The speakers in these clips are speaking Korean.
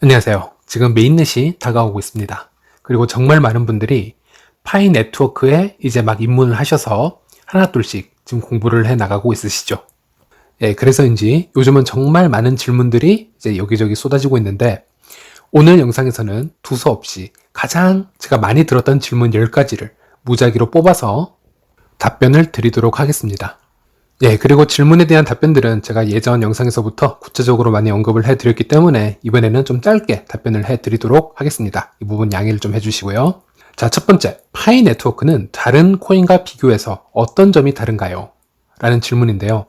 안녕하세요. 지금 메인넷이 다가오고 있습니다. 그리고 정말 많은 분들이 파이 네트워크에 이제 막 입문을 하셔서 하나둘씩 지금 공부를 해 나가고 있으시죠. 예, 그래서인지 요즘은 정말 많은 질문들이 이제 여기저기 쏟아지고 있는데 오늘 영상에서는 두서없이 가장 제가 많이 들었던 질문 10가지를 무작위로 뽑아서 답변을 드리도록 하겠습니다. 예, 그리고 질문에 대한 답변들은 제가 예전 영상에서부터 구체적으로 많이 언급을 해드렸기 때문에 이번에는 좀 짧게 답변을 해드리도록 하겠습니다. 이 부분 양해를 좀 해주시고요. 자, 첫 번째, 파이 네트워크는 다른 코인과 비교해서 어떤 점이 다른가요? 라는 질문인데요.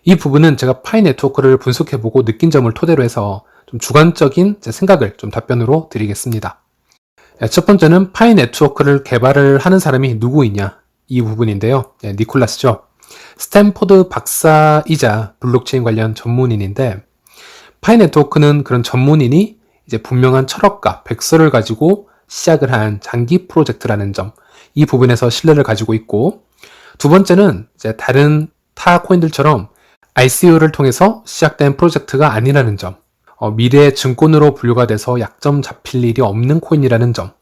이 부분은 제가 파이 네트워크를 분석해보고 느낀 점을 토대로 해서 좀 주관적인 제 생각을 좀 답변으로 드리겠습니다. 예, 첫 번째는 파이 네트워크를 개발을 하는 사람이 누구이냐? 이 부분인데요. 예, 니콜라스죠. 스탠포드 박사이자 블록체인 관련 전문인인데 파이 네트워크는 그런 전문인이 이제 분명한 철학과 백서를 가지고 시작을 한 장기 프로젝트라는 점, 이 부분에서 신뢰를 가지고 있고, 두 번째는 이제 다른 타 코인들처럼 ICO를 통해서 시작된 프로젝트가 아니라는 점, 미래의 증권으로 분류가 돼서 약점 잡힐 일이 없는 코인이라는 점,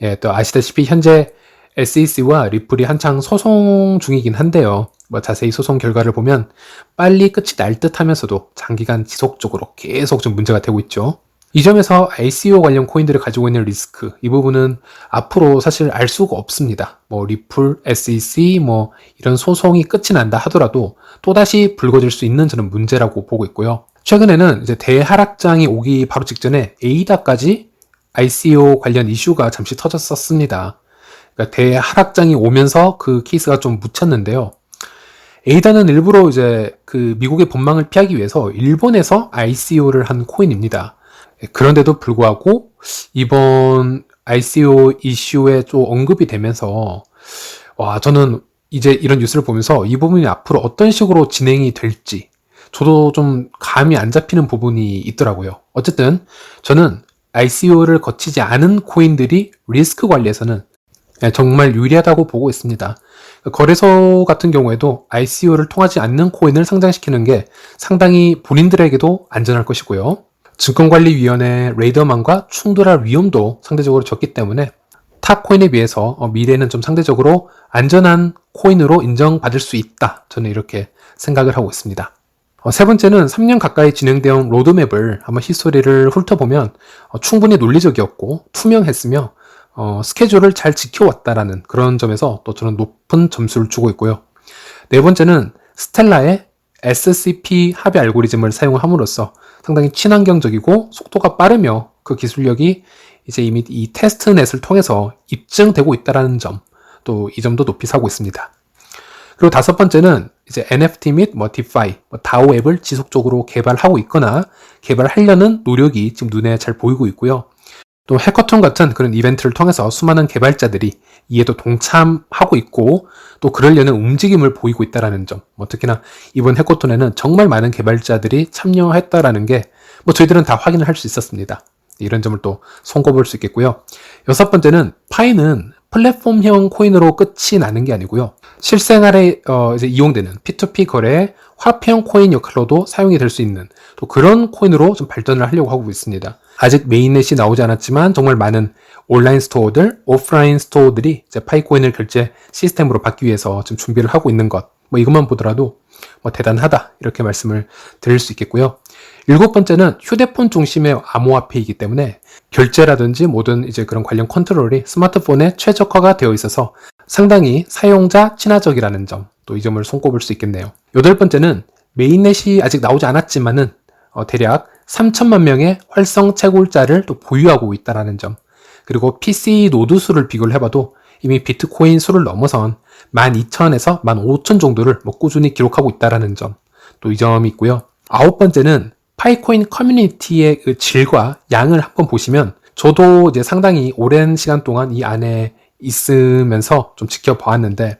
예, 또 아시다시피 현재 SEC와 리플이 한창 소송 중이긴 한데요. 자세히 소송 결과를 보면 빨리 끝이 날 듯 하면서도 장기간 지속적으로 계속 좀 문제가 되고 있죠. 이 점에서 ICO 관련 코인들을 가지고 있는 리스크, 이 부분은 앞으로 사실 알 수가 없습니다. 리플, SEC, 이런 소송이 끝이 난다 하더라도 또다시 불거질 수 있는 저는 문제라고 보고 있고요. 최근에는 이제 대하락장이 오기 바로 직전에 에이다까지 ICO 관련 이슈가 잠시 터졌었습니다. 그러니까 대하락장이 오면서 그 케이스가 좀 묻혔는데요. 에이다는 일부러 이제 그 미국의 법망을 피하기 위해서 일본에서 ICO를 한 코인입니다. 그런데도 불구하고 이번 ICO 이슈에 좀 언급이 되면서 저는 이제 이런 뉴스를 보면서 이 부분이 앞으로 어떤 식으로 진행이 될지 저도 좀 감이 안 잡히는 부분이 있더라고요. 어쨌든 저는 ICO를 거치지 않은 코인들이 리스크 관리에서는 정말 유리하다고 보고 있습니다. 거래소 같은 경우에도 ICO를 통하지 않는 코인을 상장시키는 게 상당히 본인들에게도 안전할 것이고요. 증권관리위원회 레이더만과 충돌할 위험도 상대적으로 적기 때문에 타 코인에 비해서 미래는 좀 상대적으로 안전한 코인으로 인정받을 수 있다. 저는 이렇게 생각을 하고 있습니다. 세 번째는 3년 가까이 진행되어 온 로드맵을 한번 히스토리를 훑어보면 충분히 논리적이었고 투명했으며 스케줄을 잘 지켜왔다라는 그런 점에서 또 저는 높은 점수를 주고 있고요. 네 번째는 스텔라의 SCP 합의 알고리즘을 사용함으로써 상당히 친환경적이고 속도가 빠르며 그 기술력이 이제 이미 이 테스트넷을 통해서 입증되고 있다라는 점, 또 이 점도 높이 사고 있습니다. 그리고 다섯 번째는 이제 NFT 및 DeFi, DAO 앱을 지속적으로 개발하고 있거나 개발하려는 노력이 지금 눈에 잘 보이고 있고요. 또 해커톤 같은 그런 이벤트를 통해서 수많은 개발자들이 이에도 동참하고 있고 또 그러려는 움직임을 보이고 있다는 점, 특히나 이번 해커톤에는 정말 많은 개발자들이 참여했다라는 게 저희들은 다 확인을 할 수 있었습니다. 이런 점을 또 손꼽을 수 있겠고요. 여섯 번째는 파이는 플랫폼형 코인으로 끝이 나는 게 아니고요. 실생활에 이제 이용되는 P2P 거래의 화폐형 코인 역할로도 사용이 될 수 있는 또 그런 코인으로 좀 발전을 하려고 하고 있습니다. 아직 메인넷이 나오지 않았지만 정말 많은 온라인 스토어들, 오프라인 스토어들이 이제 파이코인을 결제 시스템으로 받기 위해서 좀 준비를 하고 있는 것, 이것만 보더라도 대단하다 이렇게 말씀을 드릴 수 있겠고요. 일곱 번째는 휴대폰 중심의 암호화폐이기 때문에 결제라든지 모든 이제 그런 관련 컨트롤이 스마트폰에 최적화가 되어 있어서 상당히 사용자 친화적이라는 점, 또 이 점을 손꼽을 수 있겠네요. 여덟 번째는 메인넷이 아직 나오지 않았지만은 대략 3천만 명의 활성 채굴자를 또 보유하고 있다는 점, 그리고 PC 노드 수를 비교를 해봐도 이미 비트코인 수를 넘어선 12,000에서 15,000 정도를 꾸준히 기록하고 있다는 점, 또 이 점이 있고요. 아홉 번째는 파이코인 커뮤니티의 그 질과 양을 한번 보시면 저도 이제 상당히 오랜 시간 동안 이 안에 있으면서 좀 지켜보았는데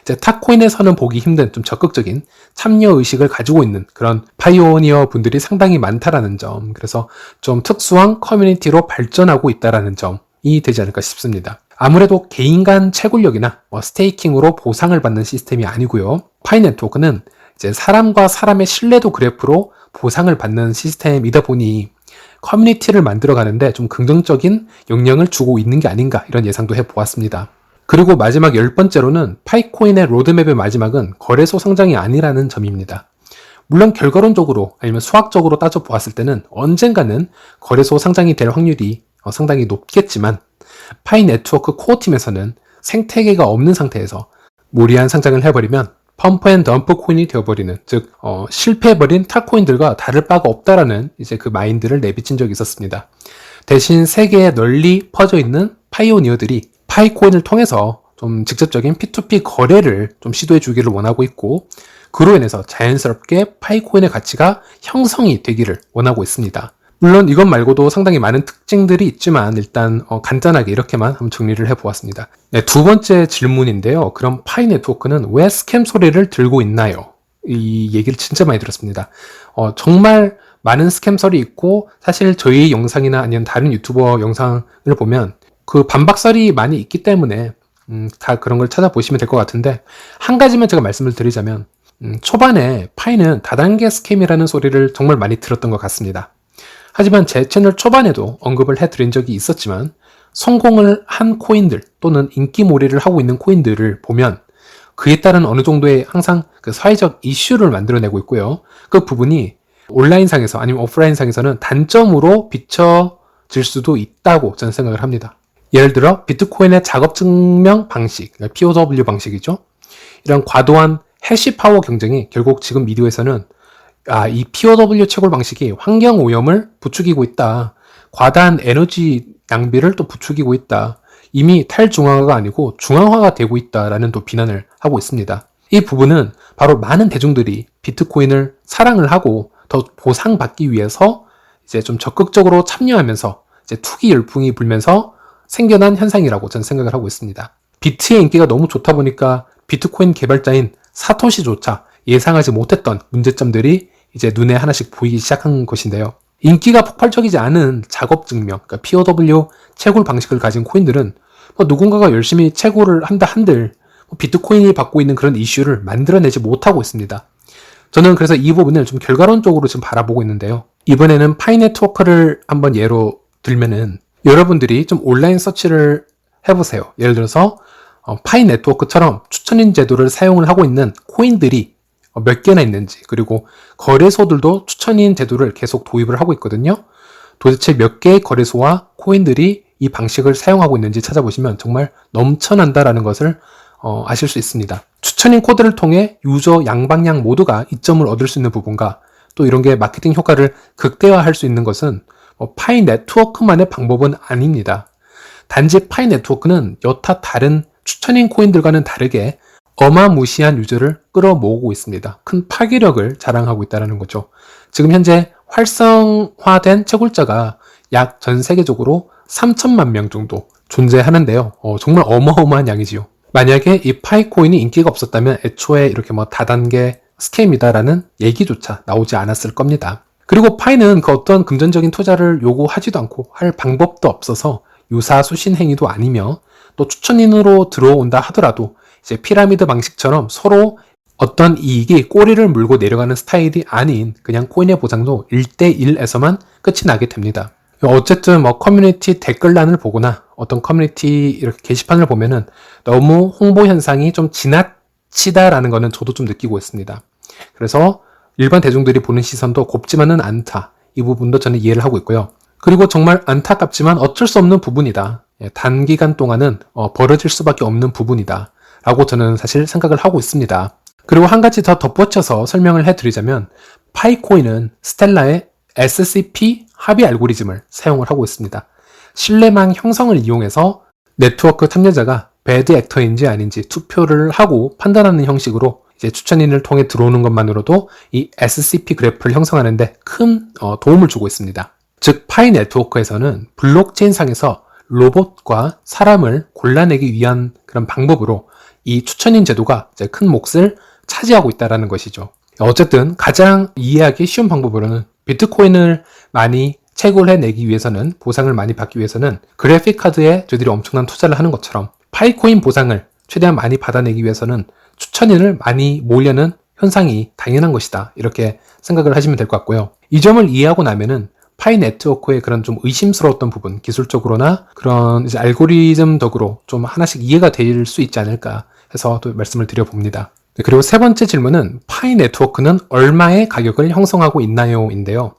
이제 탑코인에서는 보기 힘든 좀 적극적인 참여 의식을 가지고 있는 그런 파이오니어 분들이 상당히 많다라는 점, 그래서 좀 특수한 커뮤니티로 발전하고 있다라는 점이 되지 않을까 싶습니다. 아무래도 개인 간 채굴력이나 스테이킹으로 보상을 받는 시스템이 아니고요. 파이 네트워크는 이제 사람과 사람의 신뢰도 그래프로 보상을 받는 시스템이다 보니 커뮤니티를 만들어가는데 좀 긍정적인 영향을 주고 있는 게 아닌가 이런 예상도 해보았습니다. 그리고 마지막 10번째로는 파이코인의 로드맵의 마지막은 거래소 성장이 아니라는 점입니다. 물론 결과론적으로 아니면 수학적으로 따져보았을 때는 언젠가는 거래소 상장이 될 확률이 상당히 높겠지만 파이 네트워크 코어팀에서는 생태계가 없는 상태에서 무리한 상장을 해버리면 펌프 앤 덤프 코인이 되어버리는, 즉 실패해버린 탑코인들과 다를 바가 없다라는 이제 그 마인드를 내비친 적이 있었습니다. 대신 세계에 널리 퍼져 있는 파이오니어들이 파이코인을 통해서 좀 직접적인 P2P 거래를 좀 시도해 주기를 원하고 있고, 그로 인해서 자연스럽게 파이코인의 가치가 형성이 되기를 원하고 있습니다. 물론 이것 말고도 상당히 많은 특징들이 있지만 일단 간단하게 이렇게만 한번 정리를 해보았습니다. 네, 두 번째 질문인데요. 그럼 파이 네트워크는 왜 스캠 소리를 들고 있나요? 이 얘기를 진짜 많이 들었습니다. 정말 많은 스캠설이 있고, 사실 저희 영상이나 아니면 다른 유튜버 영상을 보면 그 반박설이 많이 있기 때문에 다 그런 걸 찾아보시면 될 것 같은데, 한 가지만 제가 말씀을 드리자면 초반에 파이는 다단계 스캠이라는 소리를 정말 많이 들었던 것 같습니다. 하지만 제 채널 초반에도 언급을 해드린 적이 있었지만, 성공을 한 코인들 또는 인기몰이를 하고 있는 코인들을 보면 그에 따른 어느 정도의 항상 그 사회적 이슈를 만들어내고 있고요. 그 부분이 온라인상에서 아니면 오프라인상에서는 단점으로 비춰질 수도 있다고 저는 생각을 합니다. 예를 들어 비트코인의 작업 증명 방식, 그러니까 POW 방식이죠. 이런 과도한 해시 파워 경쟁이 결국 지금 미디어에서는 이 POW 채굴 방식이 환경 오염을 부추기고 있다. 과다한 에너지 낭비를 또 부추기고 있다. 이미 탈중앙화가 아니고 중앙화가 되고 있다라는 또 비난을 하고 있습니다. 이 부분은 바로 많은 대중들이 비트코인을 사랑을 하고 더 보상받기 위해서 이제 좀 적극적으로 참여하면서 이제 투기 열풍이 불면서 생겨난 현상이라고 저는 생각을 하고 있습니다. 비트의 인기가 너무 좋다 보니까 비트코인 개발자인 사토시조차 예상하지 못했던 문제점들이 이제 눈에 하나씩 보이기 시작한 것인데요. 인기가 폭발적이지 않은 작업 증명, 그러니까 POW 채굴 방식을 가진 코인들은 누군가가 열심히 채굴을 한다 한들 비트코인이 받고 있는 그런 이슈를 만들어내지 못하고 있습니다. 저는 그래서 이 부분을 좀 결과론적으로 지금 바라보고 있는데요. 이번에는 파이 네트워크를 한번 예로 들면은 여러분들이 좀 온라인 서치를 해보세요. 예를 들어서 파이 네트워크처럼 추천인 제도를 사용을 하고 있는 코인들이 몇 개나 있는지, 그리고 거래소들도 추천인 제도를 계속 도입을 하고 있거든요. 도대체 몇 개의 거래소와 코인들이 이 방식을 사용하고 있는지 찾아보시면 정말 넘쳐난다라는 것을 아실 수 있습니다. 추천인 코드를 통해 유저 양방향 모두가 이점을 얻을 수 있는 부분과 또 이런 게 마케팅 효과를 극대화할 수 있는 것은 파이 네트워크만의 방법은 아닙니다. 단지 파이 네트워크는 여타 다른 추천인 코인들과는 다르게 어마무시한 유저를 끌어모으고 있습니다. 큰 파괴력을 자랑하고 있다는 거죠. 지금 현재 활성화된 채굴자가 약 전 세계적으로 3천만 명 정도 존재하는데요. 정말 어마어마한 양이지요. 만약에 이 파이코인이 인기가 없었다면 애초에 이렇게 다단계 스캠이다라는 얘기조차 나오지 않았을 겁니다. 그리고 파이는 그 어떤 금전적인 투자를 요구하지도 않고 할 방법도 없어서 유사수신 행위도 아니며, 또 추천인으로 들어온다 하더라도 이제 피라미드 방식처럼 서로 어떤 이익이 꼬리를 물고 내려가는 스타일이 아닌 그냥 코인의 보상도 1대1에서만 끝이 나게 됩니다. 어쨌든 커뮤니티 댓글란을 보거나 어떤 커뮤니티 이렇게 게시판을 보면은 너무 홍보 현상이 좀 지나치다라는 거는 저도 좀 느끼고 있습니다. 그래서 일반 대중들이 보는 시선도 곱지만은 않다. 이 부분도 저는 이해를 하고 있고요. 그리고 정말 안타깝지만 어쩔 수 없는 부분이다. 단기간 동안은 벌어질 수밖에 없는 부분이다 라고 저는 사실 생각을 하고 있습니다. 그리고 한 가지 더 덧붙여서 설명을 해드리자면, 파이코인은 스텔라의 SCP 합의 알고리즘을 사용을 하고 있습니다. 신뢰망 형성을 이용해서 네트워크 참여자가 배드 액터인지 아닌지 투표를 하고 판단하는 형식으로 이제 추천인을 통해 들어오는 것만으로도 이 SCP 그래프를 형성하는데 큰 도움을 주고 있습니다. 즉 파이 네트워크에서는 블록체인 상에서 로봇과 사람을 골라내기 위한 그런 방법으로 이 추천인 제도가 이제 큰 몫을 차지하고 있다는 것이죠. 어쨌든 가장 이해하기 쉬운 방법으로는 비트코인을 많이 채굴해내기 위해서는, 보상을 많이 받기 위해서는 그래픽 카드에 저희들이 엄청난 투자를 하는 것처럼 파이코인 보상을 최대한 많이 받아내기 위해서는 추천인을 많이 모으려는 현상이 당연한 것이다. 이렇게 생각을 하시면 될 것 같고요. 이 점을 이해하고 나면은 파이 네트워크의 그런 좀 의심스러웠던 부분, 기술적으로나 그런 이제 알고리즘 덕으로 좀 하나씩 이해가 될 수 있지 않을까 해서 또 말씀을 드려봅니다. 네, 그리고 세 번째 질문은 파이 네트워크는 얼마의 가격을 형성하고 있나요? 인데요.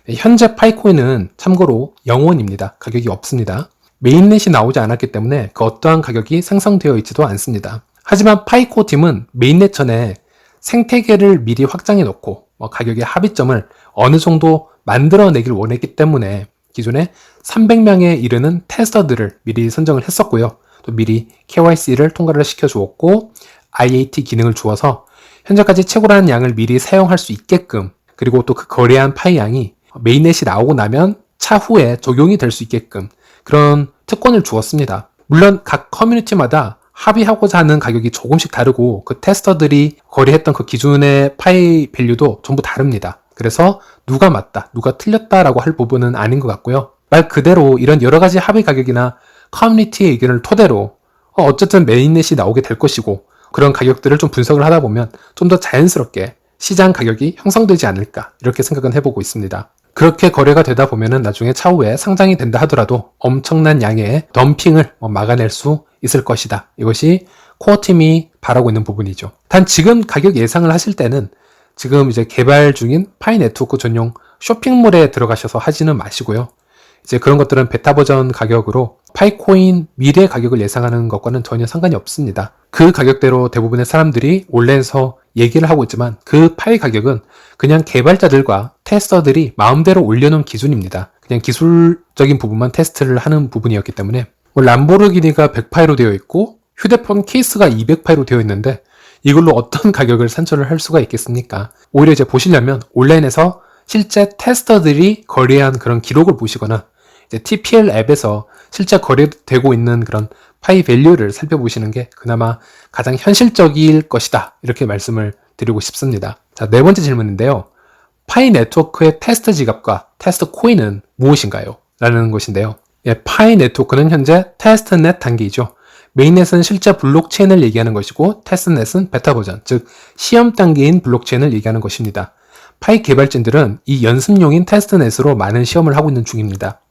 네, 현재 파이코인은 참고로 0원입니다. 가격이 없습니다. 메인넷이 나오지 않았기 때문에 그 어떠한 가격이 생성되어 있지도 않습니다. 하지만 파이코 팀은 메인넷 전에 생태계를 미리 확장해 놓고 가격의 합의점을 어느 정도 만들어내길 원했기 때문에 기존에 300명에 이르는 테스터들을 미리 선정을 했었고요. 또 미리 KYC를 통과를 시켜주었고 IAT 기능을 주어서 현재까지 최고라는 양을 미리 사용할 수 있게끔, 그리고 또 그 거래한 파이 양이 메인넷이 나오고 나면 차후에 적용이 될 수 있게끔 그런 특권을 주었습니다. 물론 각 커뮤니티마다 합의하고자 하는 가격이 조금씩 다르고 그 테스터들이 거래했던 그 기준의 파이 밸류도 전부 다릅니다. 그래서 누가 맞다, 누가 틀렸다라고 할 부분은 아닌 것 같고요. 말 그대로 이런 여러 가지 합의 가격이나 커뮤니티의 의견을 토대로 어쨌든 메인넷이 나오게 될 것이고, 그런 가격들을 좀 분석을 하다 보면 좀 더 자연스럽게 시장 가격이 형성되지 않을까, 이렇게 생각은 해보고 있습니다. 그렇게 거래가 되다 보면은 나중에 차후에 상장이 된다 하더라도 엄청난 양의 덤핑을 막아낼 수 있을 것이다. 이것이 코어팀이 바라고 있는 부분이죠. 단 지금 가격 예상을 하실 때는 지금 이제 개발 중인 파이 네트워크 전용 쇼핑몰에 들어가셔서 하지는 마시고요. 이제 그런 것들은 베타 버전 가격으로 파이코인 미래 가격을 예상하는 것과는 전혀 상관이 없습니다. 그 가격대로 대부분의 사람들이 온라인에서 얘기를 하고 있지만 그 파이 가격은 그냥 개발자들과 테스터들이 마음대로 올려놓은 기준입니다. 그냥 기술적인 부분만 테스트를 하는 부분이었기 때문에 람보르기니가 100파이로 되어 있고 휴대폰 케이스가 200파이로 되어 있는데 이걸로 어떤 가격을 산출을 할 수가 있겠습니까? 오히려 이제 보시려면 온라인에서 실제 테스터들이 거래한 그런 기록을 보시거나 이제 TPL 앱에서 실제 거래되고 있는 그런 파이 밸류를 살펴보시는 게 그나마 가장 현실적일 것이다, 이렇게 말씀을 드리고 싶습니다. 자, 네 번째 질문인데요. 파이 네트워크의 테스트 지갑과 테스트 코인은 무엇인가요? 라는 것인데요. 파이 네트워크는 현재 테스트넷 단계이죠. 메인넷은 실제 블록체인을 얘기하는 것이고 테스트넷은 베타 버전, 즉 시험 단계인 블록체인을 얘기하는 것입니다. 파이 개발진들은 이 연습용인 테스트넷으로 많은 시험을 하고 있는 중입니다.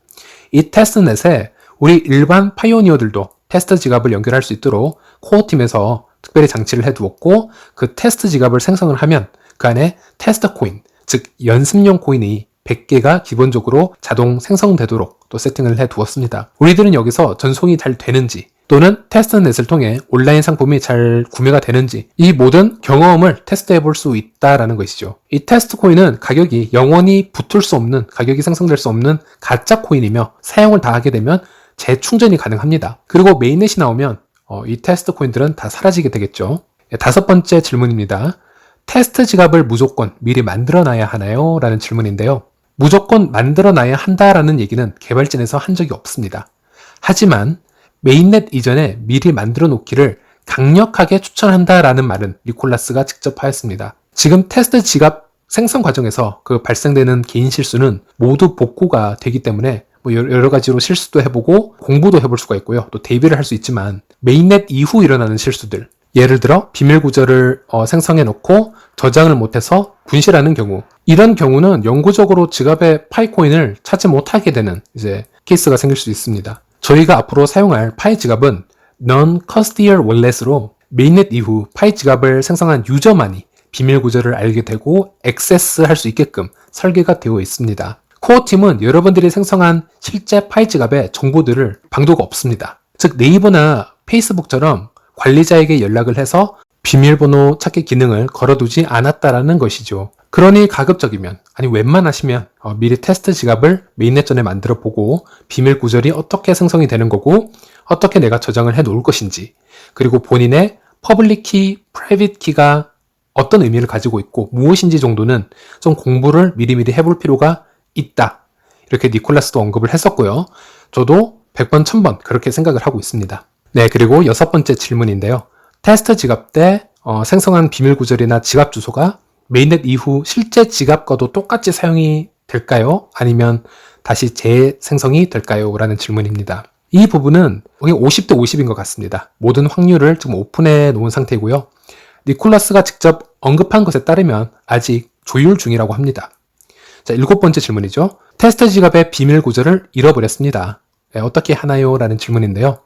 이 테스트넷에 우리 일반 파이오니어들도 테스트 지갑을 연결할 수 있도록 코어팀에서 특별히 장치를 해두었고, 그 테스트 지갑을 생성을 하면 그 안에 테스트 코인, 즉 연습용 코인이 100개가 기본적으로 자동 생성되도록 또 세팅을 해두었습니다. 우리들은 여기서 전송이 잘 되는지 또는 테스트넷을 통해 온라인 상품이 잘 구매가 되는지 이 모든 경험을 테스트해 볼 수 있다라는 것이죠. 이 테스트 코인은 가격이 영원히 붙을 수 없는, 가격이 생성될 수 없는 가짜 코인이며 사용을 다 하게 되면 재충전이 가능합니다. 그리고 메인넷이 나오면 이 테스트 코인들은 다 사라지게 되겠죠. 다섯 번째 질문입니다. 테스트 지갑을 무조건 미리 만들어 놔야 하나요? 라는 질문인데요. 무조건 만들어 놔야 한다라는 얘기는 개발진에서 한 적이 없습니다. 하지만 메인넷 이전에 미리 만들어 놓기를 강력하게 추천한다라는 말은 니콜라스가 직접 하였습니다. 지금 테스트 지갑 생성 과정에서 그 발생되는 개인 실수는 모두 복구가 되기 때문에 여러 가지로 실수도 해보고 공부도 해볼 수가 있고요. 또 대비를 할 수 있지만 메인넷 이후 일어나는 실수들, 예를 들어 비밀 구절을 생성해 놓고 저장을 못해서 분실하는 경우, 이런 경우는 영구적으로 지갑의 파이코인을 찾지 못하게 되는 이제 케이스가 생길 수 있습니다. 저희가 앞으로 사용할 파이 지갑은 Non-Custodial Wallet으로 메인넷 이후 파이 지갑을 생성한 유저만이 비밀 구절을 알게 되고 액세스할 수 있게끔 설계가 되어 있습니다. 코어팀은 여러분들이 생성한 실제 파이 지갑의 정보들을 방도가 없습니다. 즉 네이버나 페이스북처럼 관리자에게 연락을 해서 비밀번호 찾기 기능을 걸어두지 않았다라는 것이죠. 그러니 가급적이면, 아니 웬만하시면 미리 테스트 지갑을 메인넷 전에 만들어 보고 비밀 구절이 어떻게 생성이 되는 거고 어떻게 내가 저장을 해 놓을 것인지, 그리고 본인의 퍼블릭 키, 프라이빗 키가 어떤 의미를 가지고 있고 무엇인지 정도는 좀 공부를 미리미리 해볼 필요가 있다. 이렇게 니콜라스도 언급을 했었고요. 저도 100번, 1000번 그렇게 생각을 하고 있습니다. 네, 그리고 여섯 번째 질문인데요. 테스트 지갑 때 생성한 비밀 구절이나 지갑 주소가 메인넷 이후 실제 지갑과도 똑같이 사용이 될까요? 아니면 다시 재생성이 될까요? 라는 질문입니다. 이 부분은 50대 50인 것 같습니다. 모든 확률을 지금 오픈해 놓은 상태이고요. 니콜라스가 직접 언급한 것에 따르면 아직 조율 중이라고 합니다. 자, 일곱 번째 질문이죠. 테스트 지갑의 비밀 구절을 잃어버렸습니다. 어떻게 하나요? 라는 질문인데요.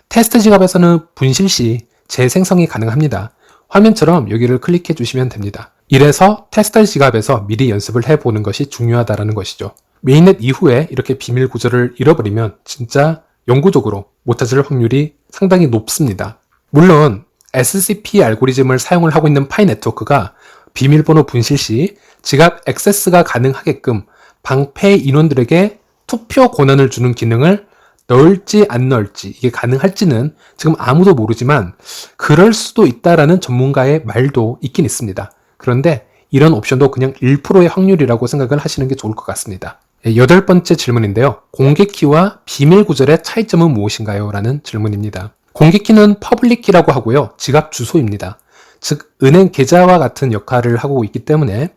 테스트 지갑에서는 분실 시 재생성이 가능합니다. 화면처럼 여기를 클릭해 주시면 됩니다. 이래서 테스트 지갑에서 미리 연습을 해보는 것이 중요하다는 것이죠. 메인넷 이후에 이렇게 비밀 구절을 잃어버리면 진짜 영구적으로 못 찾을 확률이 상당히 높습니다. 물론 SCP 알고리즘을 사용을 하고 있는 파이 네트워크가 비밀번호 분실 시 지갑 액세스가 가능하게끔 방패 인원들에게 투표 권한을 주는 기능을 넣을지 안 넣을지, 이게 가능할지는 지금 아무도 모르지만 그럴 수도 있다라는 전문가의 말도 있긴 있습니다. 그런데 이런 옵션도 그냥 1%의 확률이라고 생각을 하시는 게 좋을 것 같습니다. 8번째 질문인데요. 공개키와 비밀 구절의 차이점은 무엇인가요? 라는 질문입니다. 공개키는 퍼블릭 키라고 하고요. 지갑 주소입니다. 즉 은행 계좌와 같은 역할을 하고 있기 때문에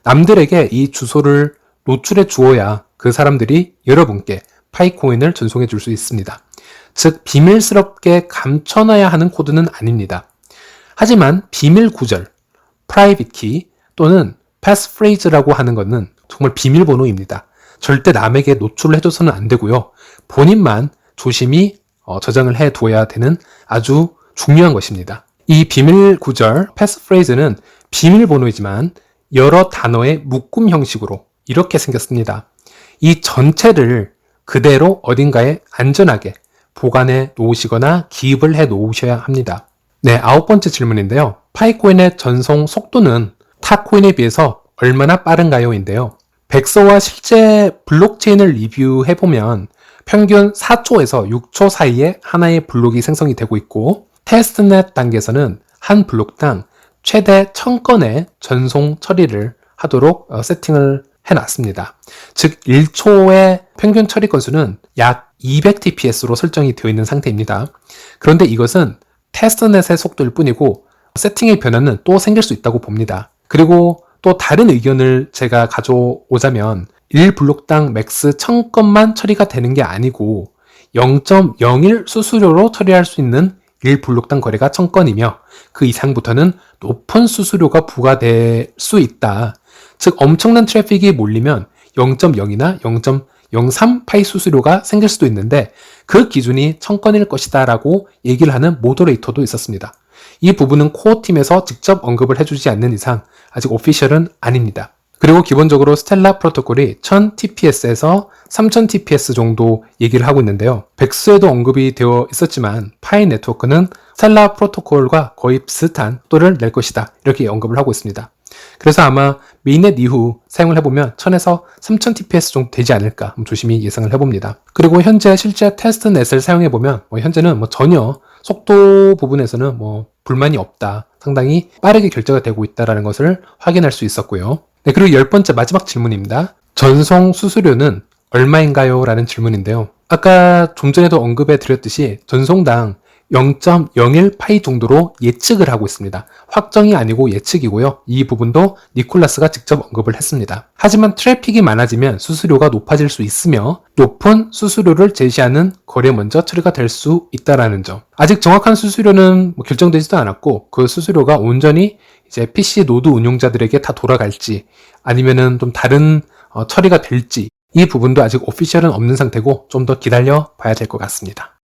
남들에게 이 주소를 노출해 주어야 그 사람들이 여러분께 파이코인을 전송해 줄 수 있습니다. 즉 비밀스럽게 감춰놔야 하는 코드는 아닙니다. 하지만 비밀 구절, 프라이빗 키 또는 패스프레이즈라고 하는 것은 정말 비밀번호입니다. 절대 남에게 노출을 해줘서는 안 되고요. 본인만 조심히 저장을 해둬야 되는 아주 중요한 것입니다. 이 비밀 구절, 패스프레이즈는 비밀번호이지만 여러 단어의 묶음 형식으로 이렇게 생겼습니다. 이 전체를 그대로 어딘가에 안전하게 보관해 놓으시거나 기입을 해 놓으셔야 합니다. 네, 9번째 질문인데요. 파이코인의 전송 속도는 타 코인에 비해서 얼마나 빠른가요? 인데요. 벡서와 실제 블록체인을 리뷰해보면 평균 4초에서 6초 사이에 하나의 블록이 생성이 되고 있고 테스트넷 단계에서는 한 블록당 최대 1000건의 전송 처리를 하도록 세팅을 해놨습니다. 즉 1초의 평균 처리 건수는 약 200TPS로 설정이 되어 있는 상태입니다. 그런데 이것은 테스트넷의 속도일 뿐이고 세팅의 변화는 또 생길 수 있다고 봅니다. 그리고 또 다른 의견을 제가 가져오자면 1블록당 맥스 1000건만 처리가 되는 게 아니고 0.01 수수료로 처리할 수 있는 1블록당 거래가 1000건이며 그 이상부터는 높은 수수료가 부과될 수 있다. 즉 엄청난 트래픽이 몰리면 0.0이나 0.03 파이 수수료가 생길 수도 있는데 그 기준이 1000건일 것이다 라고 얘기를 하는 모더레이터도 있었습니다. 이 부분은 코어 팀에서 직접 언급을 해주지 않는 이상 아직 오피셜은 아닙니다. 그리고 기본적으로 스텔라 프로토콜이 1000TPS에서 3000TPS 정도 얘기를 하고 있는데요. 백수에도 언급이 되어 있었지만 파이 네트워크는 스텔라 프로토콜과 거의 비슷한 속도를 낼 것이다 이렇게 언급을 하고 있습니다. 그래서 아마 메인넷 이후 사용을 해보면 1000에서 3000TPS 정도 되지 않을까 조심히 예상을 해봅니다. 그리고 현재 실제 테스트넷을 사용해보면 현재는 전혀 속도 부분에서는 불만이 없다. 상당히 빠르게 결제가 되고 있다는 것을 확인할 수 있었고요. 네, 그리고 10번째 마지막 질문입니다. 전송 수수료는 얼마인가요? 라는 질문인데요. 아까 좀 전에도 언급해 드렸듯이 전송당 0.01 파이 정도로 예측을 하고 있습니다. 확정이 아니고 예측이고요. 이 부분도 니콜라스가 직접 언급을 했습니다. 하지만 트래픽이 많아지면 수수료가 높아질 수 있으며 높은 수수료를 제시하는 거래 먼저 처리가 될 수 있다는 점. 아직 정확한 수수료는 결정되지도 않았고 그 수수료가 온전히 이제 PC 노드 운용자들에게 다 돌아갈지 아니면은 좀 다른 처리가 될지 이 부분도 아직 오피셜은 없는 상태고 좀 더 기다려 봐야 될 것 같습니다.